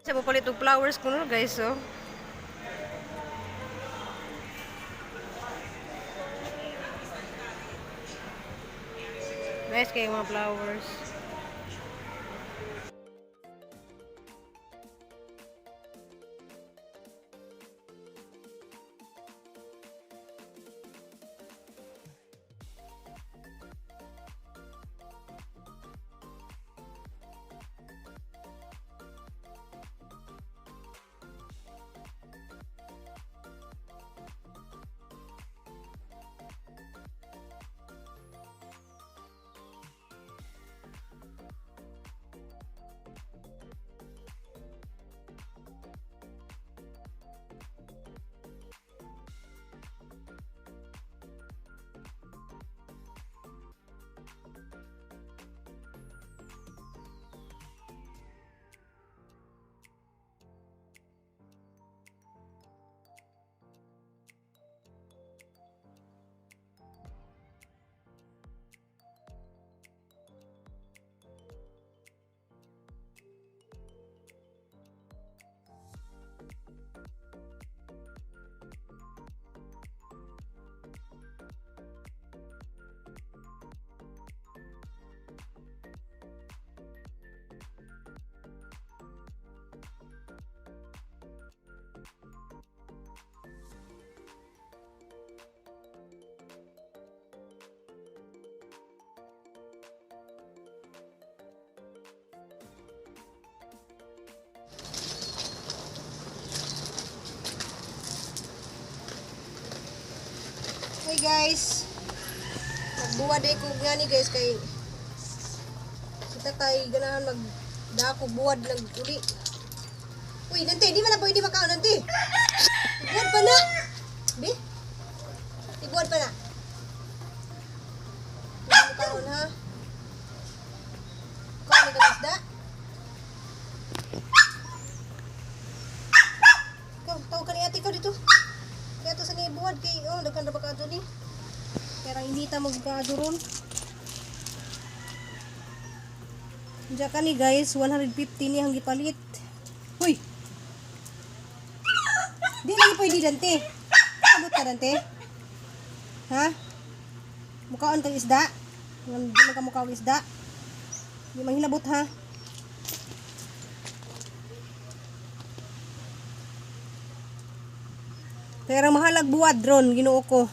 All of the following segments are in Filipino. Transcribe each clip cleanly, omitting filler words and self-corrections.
Sa papalit og flowers kuno guys, so. Nice kay mga flowers. Hey guys, magbuwad ay ko gani guys kay kita tay ganahan magdako buwad lang uli. Uy, nanti di man na pwede makaon nanti. Buwad pa na. Bi? Buwad pa na. Makaon ha. Kaon ka isda. Ikaw, tawag ka ni ate ko dito. Kaya to sa ni buwad kay daghan ra ba ka ni. Kaya hindi ta magkaduron. Diyan ka ni guys, 150 ni ang gipalit. Huy. Di lagi pwede dante. Abot ka dante. Ha? Mukaon kang isda. Di man ka mukaon isda. Di manghilabot ha. Pero mahalag buwad ron, ginoo ko.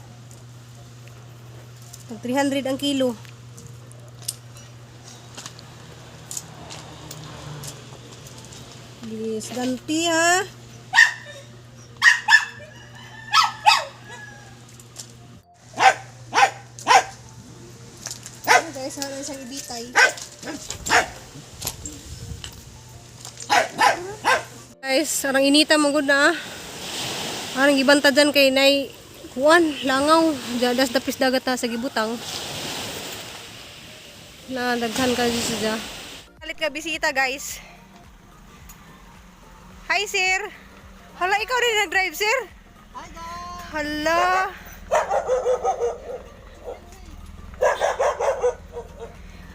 300 ang kilo. Bilis ganti ha. Ayan guys, halang isang ibitay. Guys, sarang inita magod na. Arang ibanta dyan kay nay kuan langaw jadas dapis dagat na sa gibutang na daghan ka siya. Kalit ka bisita guys. Hi sir. Hala, ikaw rin nag-drive sir? Hi guys. Hala.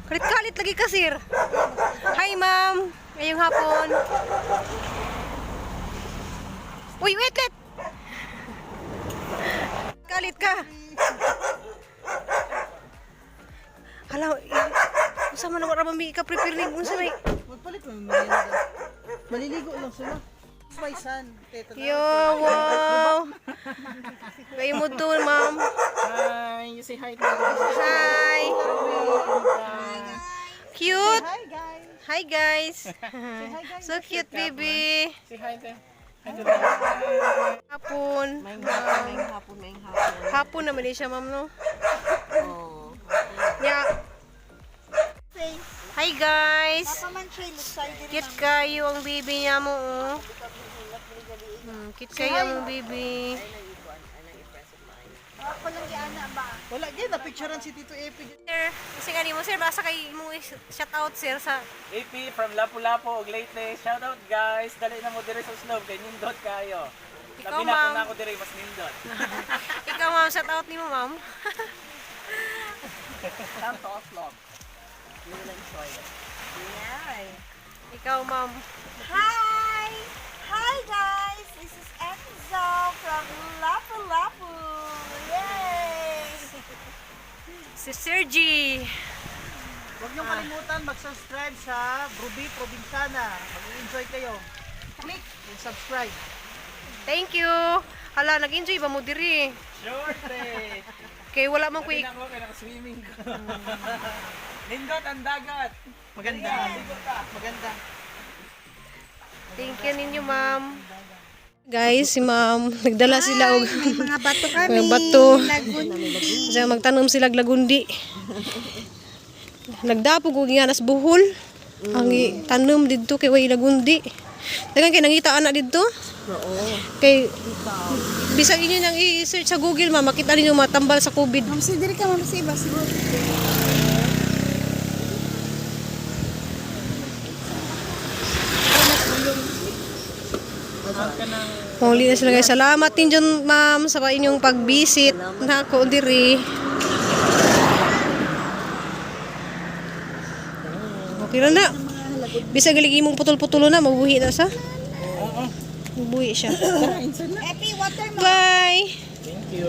Kalit-kalit lagi ka sir. Hi ma'am. Ngayong hapon. Uy, wait. Kalit ka. Hala, usa man wala mami ka prepare ning unsa may. Magpalit mo yung merienda. Maliligo lang sila. Paisan. Yo, wow. Kayo mo doon, ma'am. Hi, you say hi to us. Hi. Cute. Hi guys. Hi guys. Hi guys. So cute, baby. Say hi to. Hapon. Maing hapon. Hapon naman din siya, ma'am, no? Oh. Yeah. Hi guys. Cute kayo ang baby niya mo, oh. Cute kayo ang baby. Ako lang giana ba? Wala gyud na picturean si Tito Epi. Sir, kasi kanimo sir, basta kay mo shout out sir sa AP from Lapu-Lapu og Leyte. Shout out guys. Dali na mo dire sa Slow kay nindot kayo. Ikaw, Labi na ma'am. ko na ako dire mas nindot. ikaw ma'am, shout out nimo ma'am. Time to vlog. You will enjoy it. Yay. Ikaw ma'am. Hi! Hi guys, this is Enzo from Lapu-Lapu. Yay! Si Sergi. Huwag niyong kalimutan mag-subscribe sa Ruby Provinciana. Mag-enjoy kayo. Click and subscribe. Thank you. Hala, nag-enjoy ba mo diri? Short eh. Kay wala man Sabi quick. na ko, kaya naka-swimming ko. Nindot ang dagat. Maganda. Maganda. Thank you ninyo, ma'am. Guys, si ma'am, nagdala sila og Mga bato kami. mga bato. Kasi magtanom sila og lagundi. Nagdapog og nganas buhol. Ang tanom didto kay way lagundi. Dagan kay nangita ana didto? Oo. Kay bisag inyo nang i-search sa Google, ma, makita ninyo matambal sa COVID. Ma'am, si diri ka ma'am si iba siguro. Muli na sila guys. Salamat din dyan, ma'am, sa inyong pag-visit na ako diri. Okay lang na. Bisa galing imong putol-putulo na, mabuhi na sa. Mabuhi siya. Happy water ma'am. Bye! Thank you.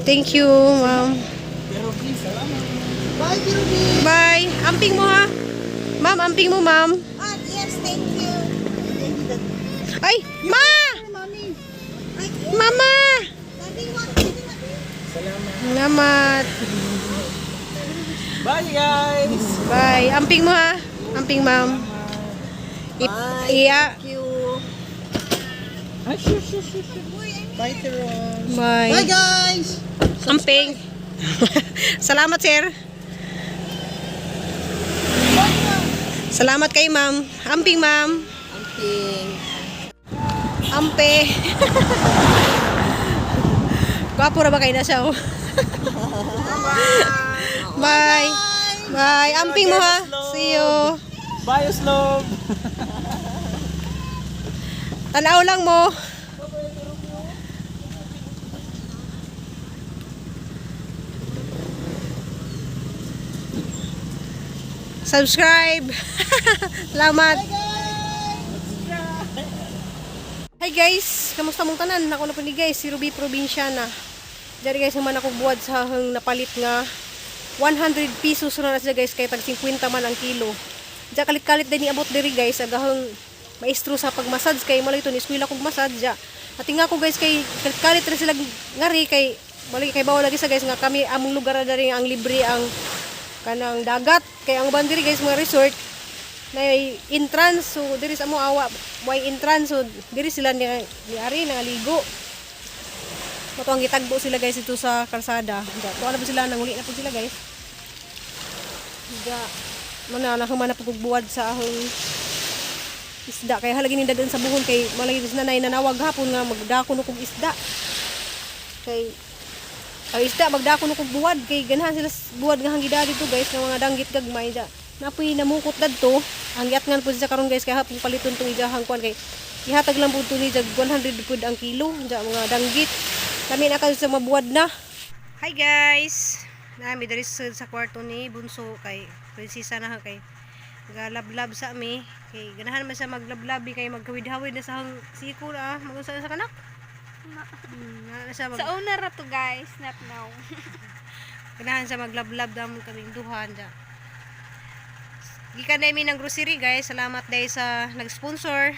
Thank you, ma'am. Bye, Ruby. Bye! Amping mo ha? Ma'am, amping mo, ma'am. Ah, yes, thank you. Ay! Ma! Mami. Mama! Daddy, what? Salamat. Bye guys! Bye. Amping mo ha? Amping, ma'am. Iya. Thank you. Ay, sure. Bye, Teron. Bye. Bye, guys! Amping. Salamat, sir. Salamat kay ma'am. Amping, ma'am. Ampe. Gwapo na ba kayo na siya? Oh? Bye. Bye. Amping mo ha. See you. Bye, Slob! Tanaw lang mo. Subscribe. Salamat. Hi guys, kamusta mong tanan? Ako na po ni guys, si Ruby Provinciana. Dari guys, naman ako buwad sa hang napalit nga 100 pesos na siya guys, kaya tag 50 man ang kilo. Diya kalit-kalit din niabot diri guys, agahang maestro sa pagmassage kay malay ito ni eskwela kog massage diya. Ati nga ko guys kay kalit-kalit rin sila ngari kay balik kay bawal lagi sa guys nga kami among lugar na dari ang libre ang kanang dagat kay ang bandiri guys mga resort na entrance so diri sa mo awa way entrance so diri sila ni ari nangaligo. Mato ang gitagbo sila guys ito sa kalsada. Diya, tuwa na po sila nanguli na po sila guys. Diya, mananahuman na po buwad sa ahong isda kaya halagi ni dadan sa buhon kay malagi sa nanay nanawag hapon nga magdako no kog isda kay ang isda magdako no kog buwad kay ganahan sila buwad nga hangida dito guys nga mga danggit gagmay da napoy namukot dadto ang yatngan po sa karon guys kay hapon paliton tong ijahang kwan kay ihatag lang po to ni jag 100 pud ang kilo da mga danggit kami na kayo sa mabuwad na. Hi guys, nami diri sa kwarto ni bunso kay prinsesa na kay galablab sa mi kay ganahan man sa maglablabi kay magkawid-hawid na sa hang siko na magunsa sa kanak na sa Sa una ra to guys, not now. ganahan sa maglablab damon kaming duhan da gikan dai mi ng grocery guys. Salamat dai sa nag-sponsor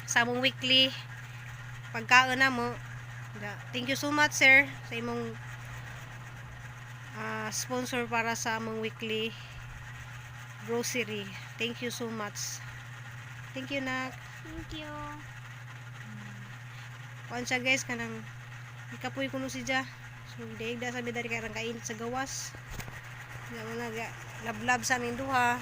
sa among weekly pagkaon na mo da. Thank you so much sir sa imong sponsor para sa among weekly grocery. Thank you so much. Thank you nak. Thank you. Kuan siya guys kanang ikapoy kuno si ja. So daigda sabi dari karang kainit sa gawas. Nga mga lablab sa aming duha.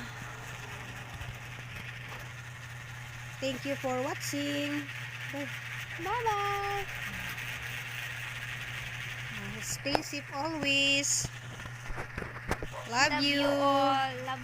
Thank you for watching. Bye-bye. Stay safe always. Love you. all. Love